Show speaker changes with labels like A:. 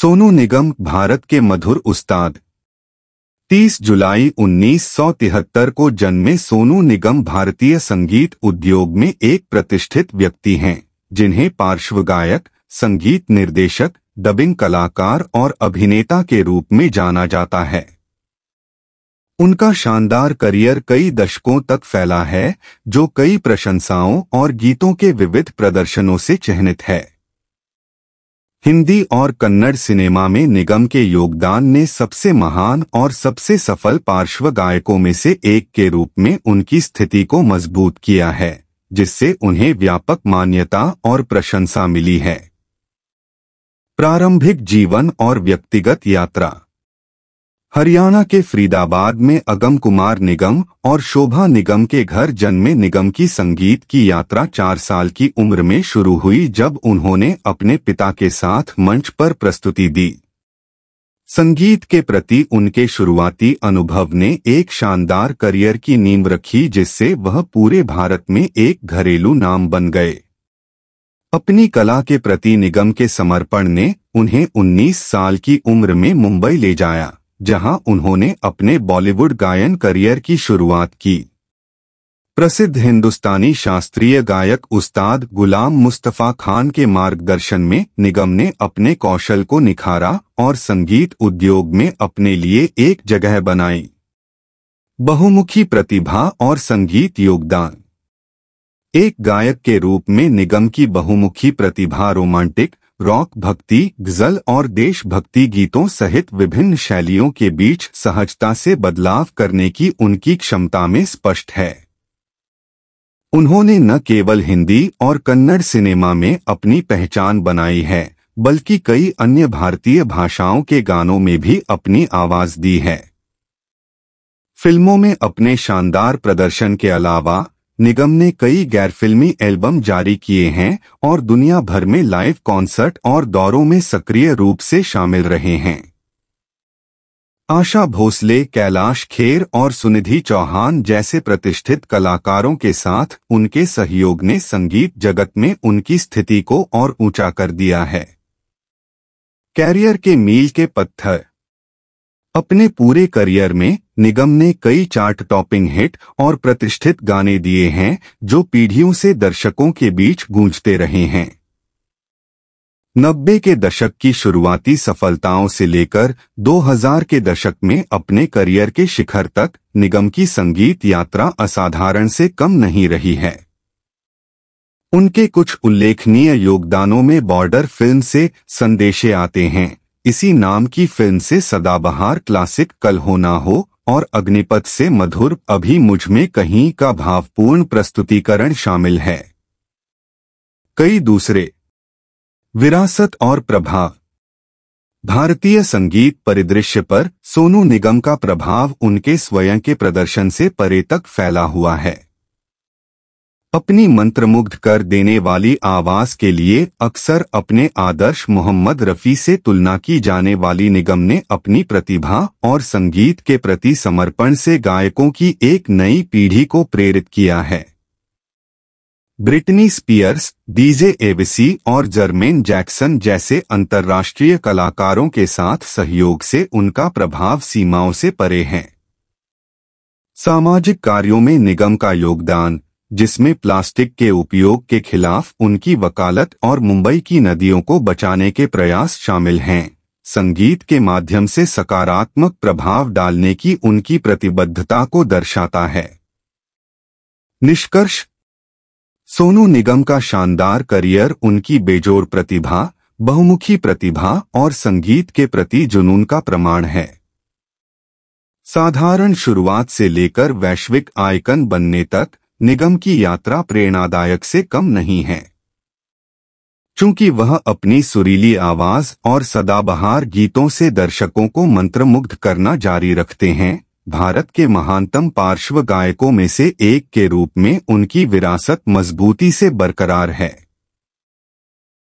A: सोनू निगम भारत के मधुर उस्ताद। 30 जुलाई 1973 को जन्मे सोनू निगम भारतीय संगीत उद्योग में एक प्रतिष्ठित व्यक्ति हैं, जिन्हें पार्श्व गायक, संगीत निर्देशक, डबिंग कलाकार और अभिनेता के रूप में जाना जाता है। उनका शानदार करियर कई दशकों तक फैला है, जो कई प्रशंसाओं और गीतों के विविध प्रदर्शनों से चिह्नित है। हिंदी और कन्नड़ सिनेमा में निगम के योगदान ने सबसे महान और सबसे सफल पार्श्व गायकों में से एक के रूप में उनकी स्थिति को मजबूत किया है, जिससे उन्हें व्यापक मान्यता और प्रशंसा मिली है। प्रारंभिक जीवन और व्यक्तिगत यात्रा। हरियाणा के फरीदाबाद में अगम कुमार निगम और शोभा निगम के घर जन्मे निगम की संगीत की यात्रा 4 साल की उम्र में शुरू हुई, जब उन्होंने अपने पिता के साथ मंच पर प्रस्तुति दी। संगीत के प्रति उनके शुरुआती अनुभव ने एक शानदार करियर की नींव रखी, जिससे वह पूरे भारत में एक घरेलू नाम बन गए। अपनी कला के प्रति निगम के समर्पण ने उन्हें 19 साल की उम्र में मुंबई ले जाया, जहां उन्होंने अपने बॉलीवुड गायन करियर की शुरुआत की। प्रसिद्ध हिंदुस्तानी शास्त्रीय गायक उस्ताद गुलाम मुस्तफा खान के मार्गदर्शन में निगम ने अपने कौशल को निखारा और संगीत उद्योग में अपने लिए एक जगह बनाई। बहुमुखी प्रतिभा और संगीत योगदान। एक गायक के रूप में निगम की बहुमुखी प्रतिभा रोमांटिक, रॉक, भक्ति, गजल और देशभक्ति गीतों सहित विभिन्न शैलियों के बीच सहजता से बदलाव करने की उनकी क्षमता में स्पष्ट है। उन्होंने न केवल हिंदी और कन्नड़ सिनेमा में अपनी पहचान बनाई है, बल्कि कई अन्य भारतीय भाषाओं के गानों में भी अपनी आवाज दी है। फिल्मों में अपने शानदार प्रदर्शन के अलावा निगम ने कई गैर फिल्मी एल्बम जारी किए हैं और दुनिया भर में लाइव कॉन्सर्ट और दौरों में सक्रिय रूप से शामिल रहे हैं। आशा भोसले, कैलाश खेर और सुनिधि चौहान जैसे प्रतिष्ठित कलाकारों के साथ उनके सहयोग ने संगीत जगत में उनकी स्थिति को और ऊंचा कर दिया है। कैरियर के मील के पत्थर। अपने पूरे करियर में निगम ने कई चार्ट टॉपिंग हिट और प्रतिष्ठित गाने दिए हैं, जो पीढ़ियों से दर्शकों के बीच गूंजते रहे हैं। 90 के दशक की शुरुआती सफलताओं से लेकर 2000 के दशक में अपने करियर के शिखर तक निगम की संगीत यात्रा असाधारण से कम नहीं रही है। उनके कुछ उल्लेखनीय योगदानों में बॉर्डर फिल्म से संदेशे आते हैं, इसी नाम की फिल्म से सदाबहार क्लासिक कल हो ना हो और अग्निपथ से मधुर अभी मुझ में कहीं का भावपूर्ण प्रस्तुतिकरण शामिल है। कई दूसरे। विरासत और प्रभाव। भारतीय संगीत परिदृश्य पर सोनू निगम का प्रभाव उनके स्वयं के प्रदर्शन से परे तक फैला हुआ है। अपनी मंत्रमुग्ध कर देने वाली आवाज के लिए अक्सर अपने आदर्श मोहम्मद रफी से तुलना की जाने वाली निगम ने अपनी प्रतिभा और संगीत के प्रति समर्पण से गायकों की एक नई पीढ़ी को प्रेरित किया है। ब्रिटनी स्पीयर्स, डीजे एविसी और जर्मेन जैक्सन जैसे अंतर्राष्ट्रीय कलाकारों के साथ सहयोग से उनका प्रभाव सीमाओं से परे है। सामाजिक कार्यों में निगम का योगदान, जिसमें प्लास्टिक के उपयोग के खिलाफ उनकी वकालत और मुंबई की नदियों को बचाने के प्रयास शामिल हैं, संगीत के माध्यम से सकारात्मक प्रभाव डालने की उनकी प्रतिबद्धता को दर्शाता है। निष्कर्ष। सोनू निगम का शानदार करियर उनकी बेजोड़ प्रतिभा, बहुमुखी प्रतिभा और संगीत के प्रति जुनून का प्रमाण है। साधारण शुरुआत से लेकर वैश्विक आइकन बनने तक निगम की यात्रा प्रेरणादायक से कम नहीं है। चूंकि वह अपनी सुरीली आवाज और सदाबहार गीतों से दर्शकों को मंत्रमुग्ध करना जारी रखते हैं, भारत के महानतम पार्श्व गायकों में से एक के रूप में उनकी विरासत मजबूती से बरकरार है।